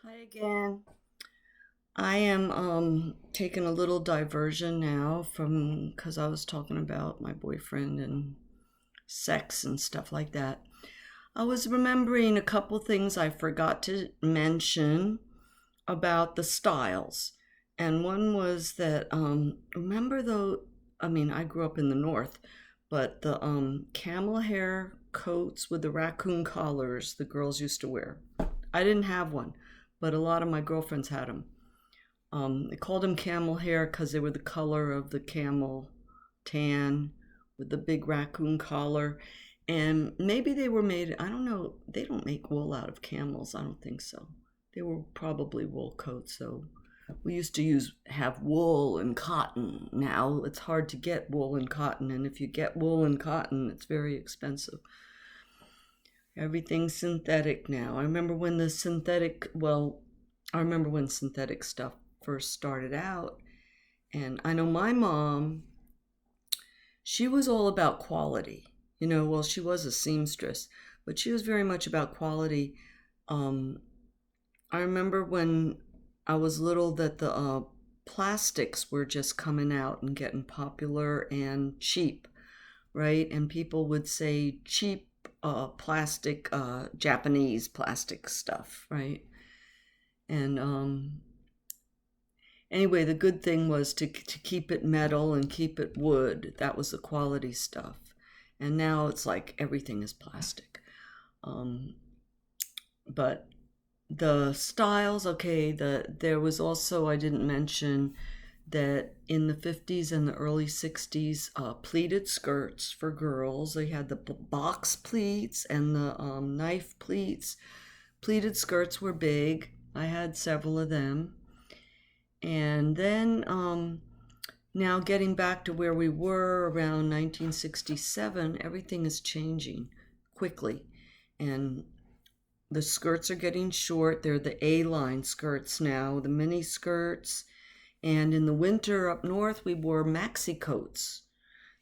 Hi again. I am taking a little diversion now from because I was talking about my boyfriend and sex and stuff like that. I was remembering a couple things I forgot to mention about the styles. And one was that remember though I mean I grew up in the north, but the camel hair coats with the raccoon collars the girls used to wear. I didn't have one, but a lot of my girlfriends had them. They called them camel hair because they were the color of the camel tan with the big raccoon collar. And maybe they were made, I don't know, they don't make wool out of camels. I don't think so. They were probably wool coats. So we used to have wool and cotton. Now it's hard to get wool and cotton. And if you get wool and cotton, it's very expensive. Everything's synthetic now. I remember when synthetic stuff first started out. And I know my mom, she was all about quality. Well, she was a seamstress, but she was very much about quality. Um, I remember when I was little that the plastics were just coming out and getting popular and cheap, right? And people would say cheap plastic, Japanese plastic stuff, right? And anyway, the good thing was to keep it metal and keep it wood. That was the quality stuff. And now it's like everything is plastic. Um, but the styles, okay, there was also, I didn't mention that in the 50s and the early 60s, pleated skirts for girls. They had the box pleats and the knife pleats. Pleated skirts were big. I had several of them. And then now getting back to where we were around 1967, everything is changing quickly. And the skirts are getting short. They're the A-line skirts now, the mini skirts. And in the winter up north, we wore maxi coats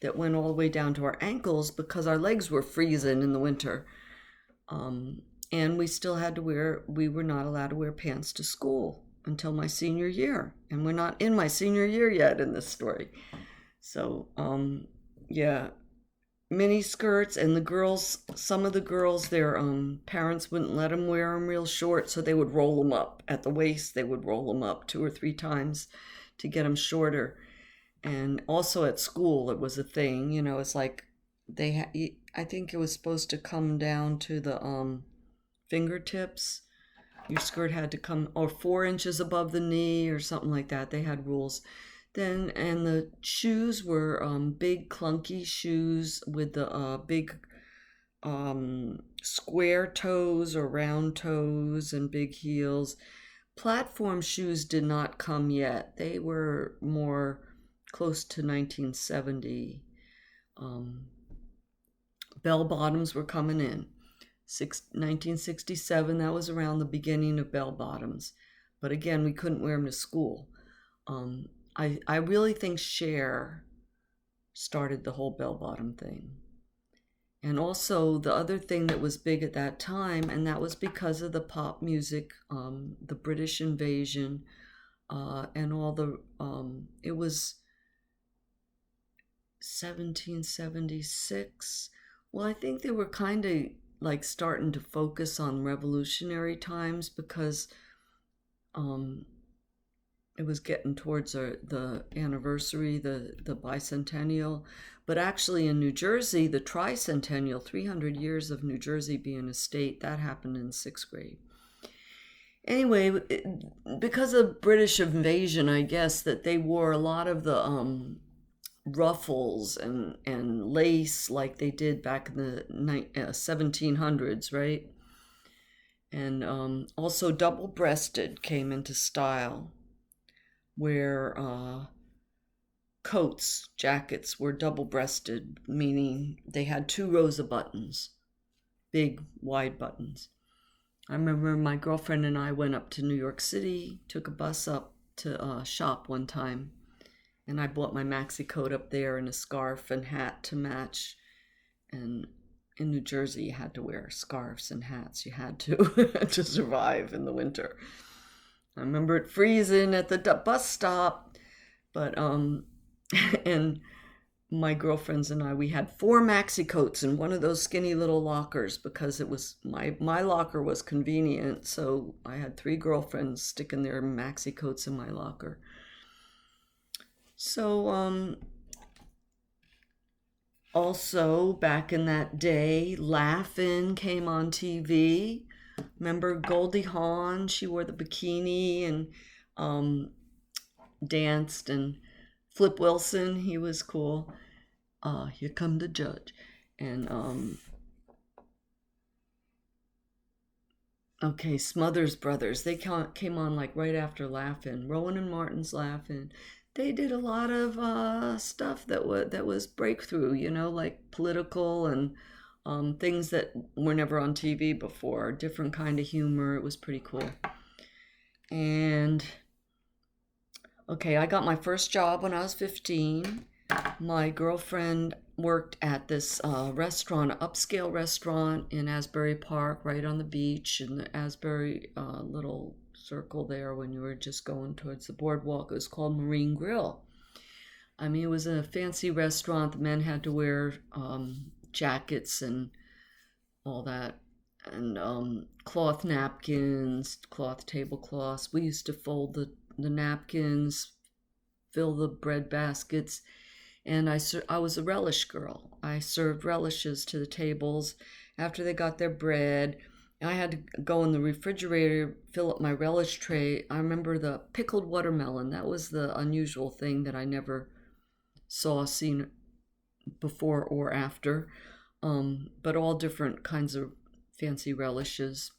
that went all the way down to our ankles because our legs were freezing in the winter. And we were not allowed to wear pants to school until my senior year. And we're not in my senior year yet in this story. So, yeah, mini skirts. And some of the girls, their parents wouldn't let them wear them real short, so they would roll them up at the waist. They would roll them up 2 or 3 times to get them shorter. And also at school, it was a thing. It's like I think it was supposed to come down to the fingertips. Your skirt had to come or 4 inches above the knee or something like that. They had rules. And the shoes were big clunky shoes with the big square toes or round toes and big heels. Platform shoes did not come yet. They were more close to 1970. Bell bottoms were coming in. 1967, that was around the beginning of bell bottoms. But again, we couldn't wear them to school. I really think Cher started the whole bell bottom thing. And also the other thing that was big at that time, and that was because of the pop music, the British invasion, and all it was 1776. Well, I think they were kind of like starting to focus on revolutionary times because it was getting towards the anniversary, the bicentennial. But actually in New Jersey, the tricentennial, 300 years of New Jersey being a state, that happened in 6th grade. Anyway, because of British invasion, I guess that they wore a lot of the ruffles and lace like they did back in the 1700s, right? And also double-breasted came into style, where jackets were double-breasted, meaning they had 2 rows of buttons, big, wide buttons. I remember my girlfriend and I went up to New York City, took a bus up to shop one time, and I bought my maxi coat up there and a scarf and hat to match. And in New Jersey, you had to wear scarves and hats. You had to to survive in the winter. I remember it freezing at the bus stop, but and my girlfriends and I, we had four maxi coats in one of those skinny little lockers because it was my locker was convenient. So I had three girlfriends sticking their maxi coats in my locker. So also back in that day, Laugh-In came on TV. Remember Goldie Hawn? She wore the bikini and um, danced, and Flip Wilson, he was cool. Here come the judge. And okay, Smothers Brothers, they came on like right after Laugh-In. Rowan and Martin's Laugh-In. They did a lot of stuff that was breakthrough, like political and things that were never on TV before. Different kind of humor. It was pretty cool. And okay, I got my first job when I was 15. My girlfriend worked at this restaurant, upscale restaurant in Asbury Park, right on the beach in the Asbury little circle there when you were just going towards the boardwalk. It was called Marine Grill. I mean, it was a fancy restaurant. The men had to wear jackets and all that, and cloth napkins, cloth tablecloths. We used to fold the napkins, fill the bread baskets, and I was a relish girl. I served relishes to the tables after they got their bread. I had to go in the refrigerator, fill up my relish tray. I remember the pickled watermelon. That was the unusual thing that I never seen before or after. But all different kinds of fancy relishes.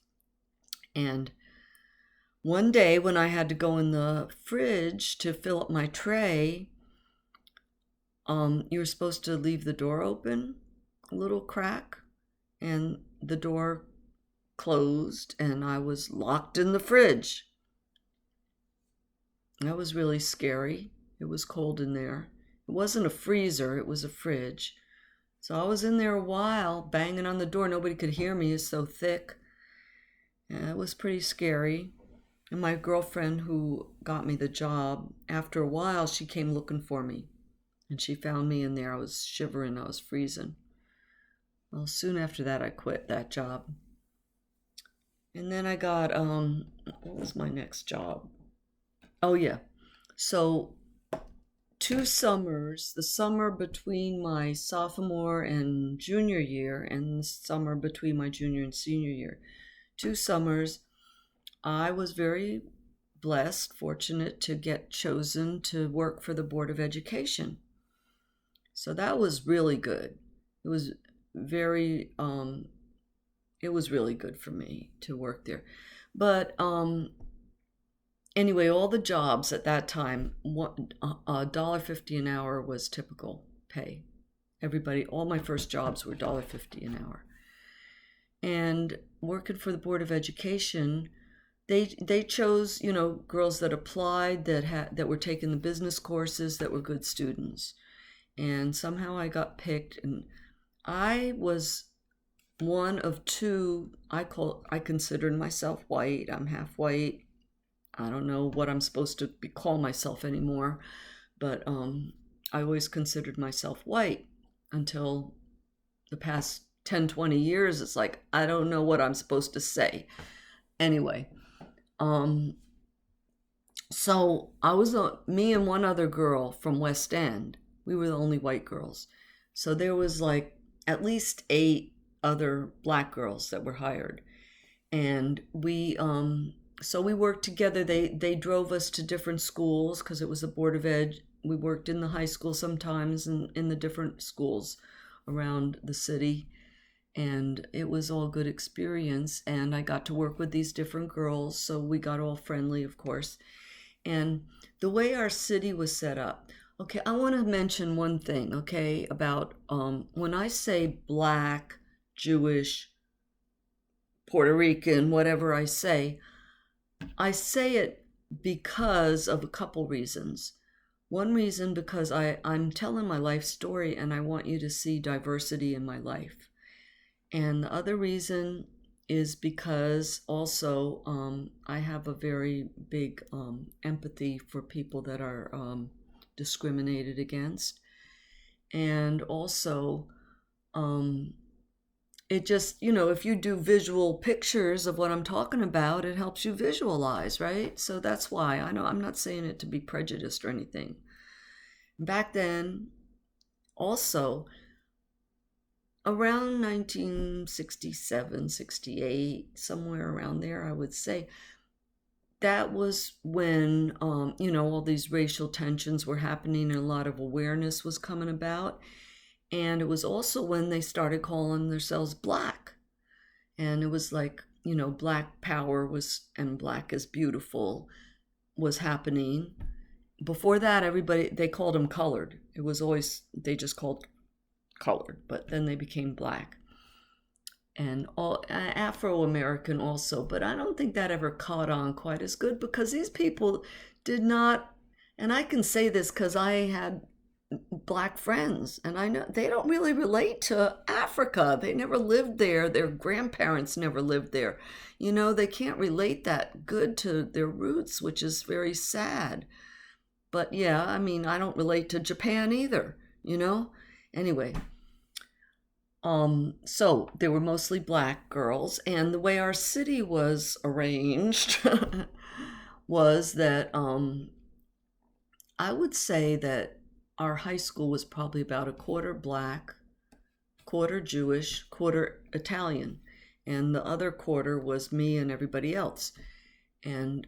And one day when I had to go in the fridge to fill up my tray, you were supposed to leave the door open, a little crack, and the door closed, and I was locked in the fridge. That was really scary. It was cold in there. It wasn't a freezer, it was a fridge. So I was in there a while, banging on the door. Nobody could hear me, it's so thick. And it was pretty scary. And my girlfriend who got me the job, after a while, she came looking for me. And she found me in there. I was shivering, I was freezing. Well, soon after that, I quit that job. And then I got, what was my next job? Oh, yeah. So 2 summers, the summer between my sophomore and junior year, and the summer between my junior and senior year, 2 summers, I was very blessed, fortunate to get chosen to work for the Board of Education. So that was really good. It was very, it was really good for me to work there. But anyway, all the jobs at that time, $1.50 an hour was typical pay. Everybody, all my first jobs were $1.50 an hour. And working for the Board of Education, they chose, girls that applied, that were taking the business courses, that were good students. And somehow I got picked, and I was one of 2. I considered myself white. I'm half white. I don't know what I'm supposed to call myself anymore, but I always considered myself white until the past 10, 20 years. It's like, I don't know what I'm supposed to say. Anyway, so I was me and one other girl from West End. We were the only white girls. So there was like at least 8 other black girls that were hired. And we worked together. They drove us to different schools because it was a Board of Ed. We worked in the high school sometimes and in the different schools around the city. And it was all good experience. And I got to work with these different girls. So we got all friendly, of course. And the way our city was set up. Okay, I want to mention one thing, okay, about when I say black, Jewish, Puerto Rican, whatever I say it because of a couple reasons. One reason, because I'm telling my life story and I want you to see diversity in my life. And the other reason is because also I have a very big empathy for people that are discriminated against. And also, um, it just, if you do visual pictures of what I'm talking about, it helps you visualize, right? So that's why. I know I'm not saying it to be prejudiced or anything. Back then, also, around 1967, 68, somewhere around there, I would say, that was when, all these racial tensions were happening and a lot of awareness was coming about. And it was also when they started calling themselves Black. And it was like, Black power was, and Black is beautiful was happening. Before that, they called them colored. It was always, they just called colored, but then they became Black. And all Afro-American also, but I don't think that ever caught on quite as good because these people did not, and I can say this because I had Black friends, and I know they don't really relate to Africa. They never lived there. Their grandparents never lived there. They can't relate that good to their roots, which is very sad. But yeah, I mean, I don't relate to Japan either. Anyway, so they were mostly Black girls, and the way our city was arranged was that I would say that our high school was probably about a quarter Black, quarter Jewish, quarter Italian, and the other quarter was me and everybody else. And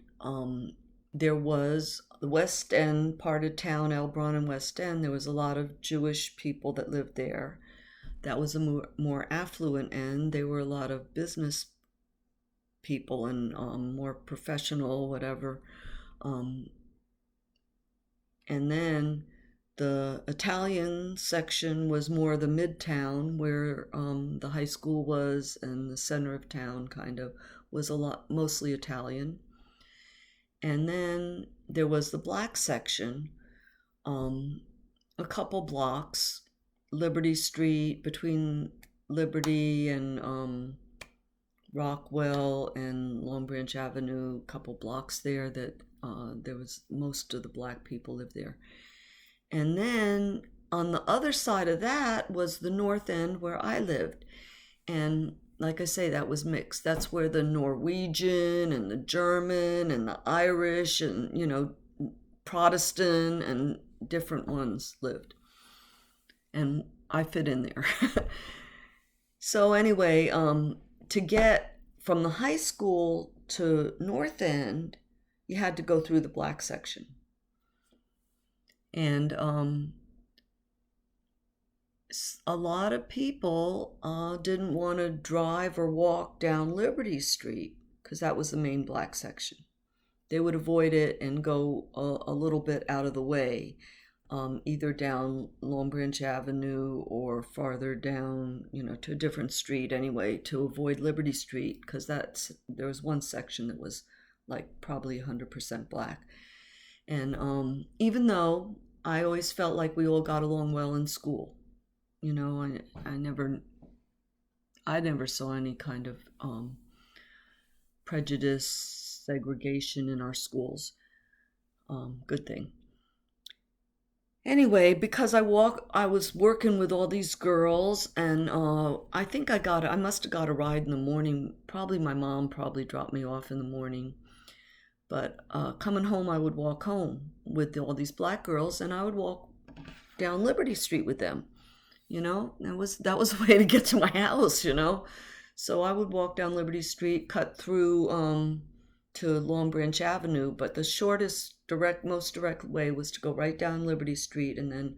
there was the West End part of town, Elbron and West End. There was a lot of Jewish people that lived there. That was a more affluent end. There were a lot of business people and more professional, whatever. And then the Italian section was more the midtown where the high school was, and the center of town kind of was mostly Italian. And then there was the Black section, a couple blocks, Liberty Street, between Liberty and Rockwell and Long Branch Avenue, a couple blocks there that there was most of the Black people lived there. And then on the other side of that was the North End where I lived. And like I say, that was mixed. That's where the Norwegian and the German and the Irish and, Protestant and different ones lived. And I fit in there. So anyway, to get from the high school to North End, you had to go through the Black section. And a lot of people didn't want to drive or walk down Liberty Street because that was the main Black section. They would avoid it and go a little bit out of the way, either down Long Branch Avenue or farther down, to a different street anyway, to avoid Liberty Street, because there was one section that was like probably 100% Black. And even though I always felt like we all got along well in school, I never saw any kind of prejudice, segregation in our schools. Good thing. Anyway, because I was working with all these girls, and I think I must have got a ride in the morning. Probably my mom dropped me off in the morning. But coming home, I would walk home with all these Black girls, and I would walk down Liberty Street with them. That was a way to get to my house. So I would walk down Liberty Street, cut through to Long Branch Avenue, but the shortest, most direct way was to go right down Liberty Street, and then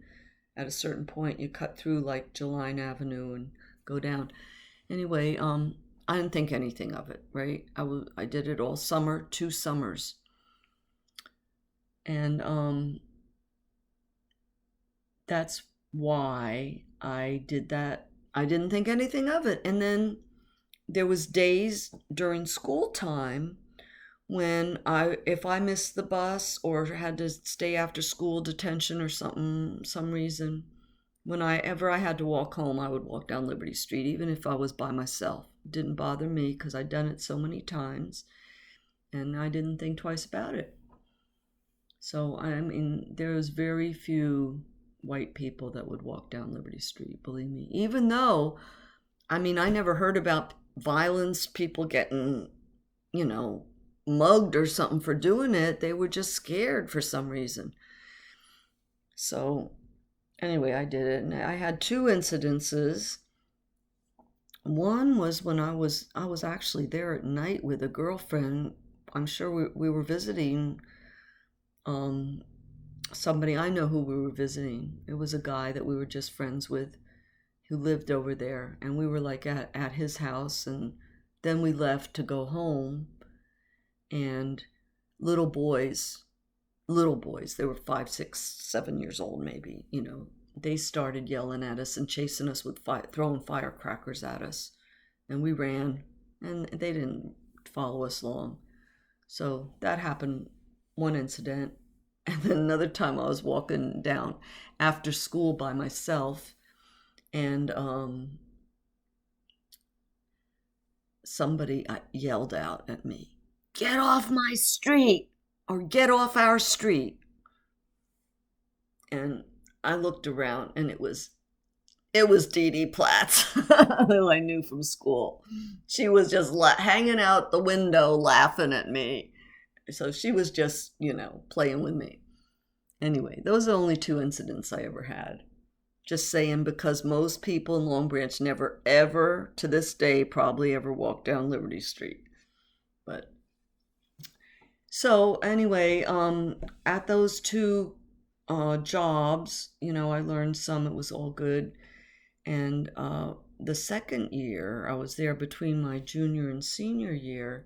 at a certain point you cut through like Jeline Avenue and go down. Anyway, I didn't think anything of it, right? I did it all summer, 2 summers. And that's why I did that. I didn't think anything of it. And then there was days during school time when if I missed the bus or had to stay after school detention or some reason, Whenever I had to walk home, I would walk down Liberty Street, even if I was by myself. It didn't bother me because I'd done it so many times and I didn't think twice about it. So, I mean, there's very few white people that would walk down Liberty Street, believe me. Even though, I mean, I never heard about violence, people getting, you know, mugged or something for doing it. They were just scared for some reason. So, anyway, I did it, and I had two incidences. One was when I was actually there at night with a girlfriend. I'm sure we were visiting um somebody. I know who we were visiting. It was a guy that we were just friends with who lived over there, and we were like at his house, and then we left to go home, and little boys little boys, they were 5, 6, 7 years old maybe, they started yelling at us and chasing us with throwing firecrackers at us, and we ran, and they didn't follow us long. So that happened, one incident. And then another time I was walking down after school by myself, and somebody yelled out at me, "Get off my street," or "Get off our street." And I looked around, and it was Dee Dee Platts, who I knew from school. She was just hanging out the window laughing at me. So she was just, playing with me. Anyway, those are the only two incidents I ever had. Just saying, because most people in Long Branch never, ever, to this day, probably ever walk down Liberty Street. But so anyway, at those two jobs, I learned some. It was all good. And the second year, I was there between my junior and senior year.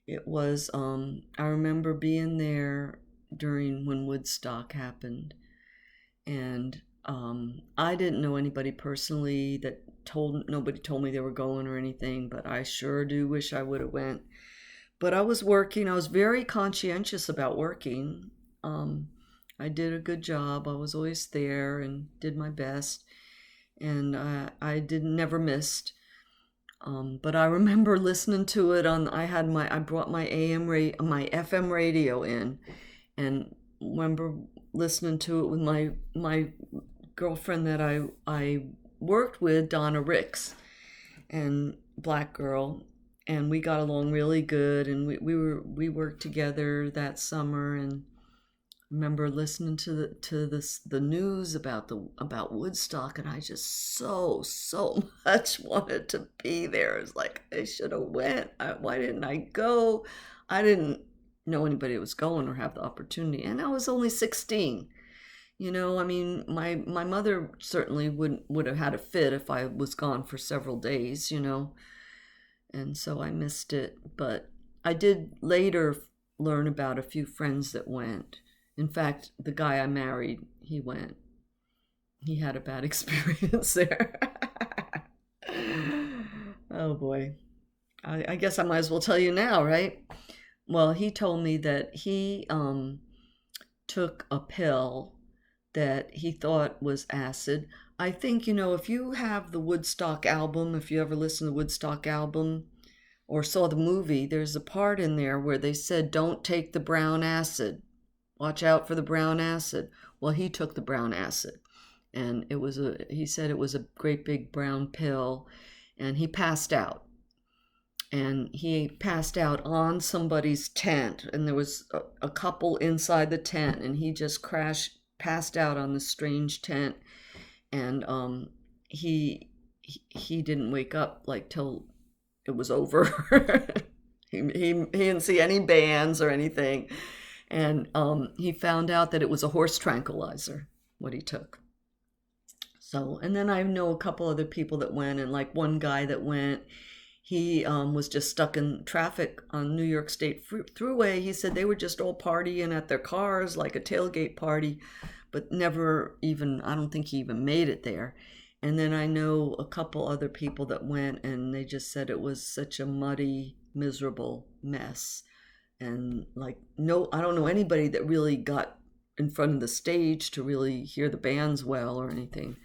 It was, I remember being there during when Woodstock happened. And I didn't know anybody personally nobody told me they were going or anything, but I sure do wish I would have went. But I was working. I was very conscientious about working. I did a good job. I was always there and did my best. And I never missed. But I remember listening to it I brought my my FM radio in, and remember listening to it with my girlfriend that I worked with, Donna Ricks, and black girl, and we got along really good, and we worked together that summer. And remember listening to the news about Woodstock, and I just so much wanted to be there. It's like I should have went. Why didn't I go? I didn't know anybody that was going or have the opportunity, and I was only 16. I mean, my mother certainly would have had a fit if I was gone for several days. And so I missed it. But I did later learn about a few friends that went. In fact, the guy I married, he went. He had a bad experience there. Oh boy. I guess I might as well tell you now, right? Well, he told me that he took a pill that he thought was acid. I think, if you have the Woodstock album, if you ever listened to the Woodstock album or saw the movie, there's a part in there where they said, "Don't take the brown acid. Watch out for the brown acid." Well, he took the brown acid, and he said it was a great big brown pill, and he passed out. And he passed out on somebody's tent, and there was a couple inside the tent, and he just passed out on the strange tent. And he didn't wake up like till it was over. he didn't see any bands or anything. And he found out that it was a horse tranquilizer, what he took. So, and then I know a couple other people that went, and like one guy that went, he was just stuck in traffic on New York State Thruway. He said they were just all partying at their cars, like a tailgate party, but never even, I don't think he even made it there. And then I know a couple other people that went, and they just said it was such a muddy, miserable mess. And like, no, I don't know anybody that really got in front of the stage to really hear the bands well or anything.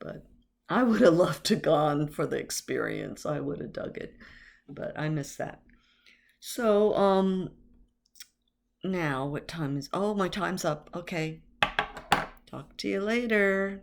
but I would have loved to gone for the experience. I would have dug it, but I miss that. So, now what time is? Oh, my time's up. Okay. Talk to you later.